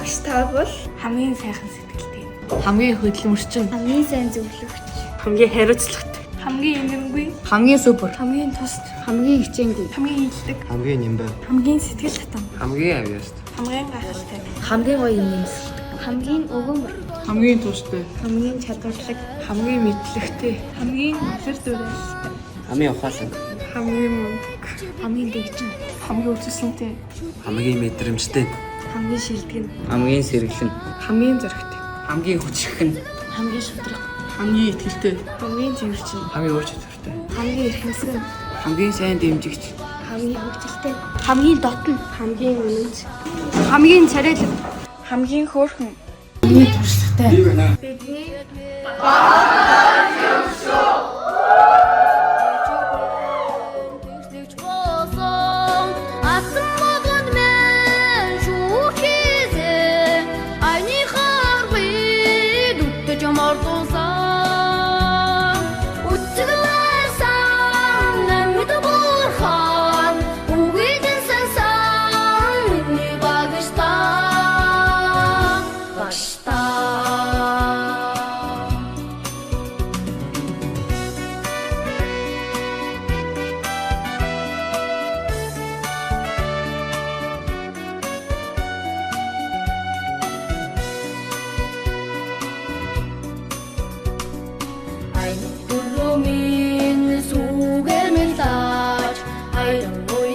Багш та бол хамгийн сайхан сэтгэлтэй. Хамгийн хөдөлмөрчин. хамгийн сайн зөвлөгч. Хамгийн хариуцлагатай. Хамгийн энэргүй. Хамгийн супер. Хамгийн тусд. Хамгийн хичээнгүй. Хамгийн хилдэг. Хамгийн нэмбай. Хамгийн сэтгэл татам. Хамгийн авьяаст. Хамгийн гайхалтай. Хамгийн гоё нэмс. Хамгийн өгөөмөр. Хамгийн тустай. Хамгийн чадварлаг. Хамгийн мэдлэгтэй. Хамгийн өсөр дүрэлтэй. Хамгийн ухаалаг. Хамгийн мөнгө. Хамгийн дэгжин. Хамгийн үсэлтэнтэй. Хамгийн мэдрэмжтэй. Хамгийн шилдэг. Хамгийн сэргэлэн. Хамгийн зоригтой. Хамгийн хүчрхэн. Хамгийн шудраг. Хамгийн итгэлтэй. Хамгийн зэвэрчин. Хамгийн ур чадвартай. Хамгийн эрхэмсгэн. Хамгийн сайн дэмжигч. Хамгийн хөвгөлтэй. Хамгийн дотн. Хамгийн үнэнч. Хамгийн царайлаг. Хамгийн хөөрхөн. Хамгийн туршлагатай. Бидний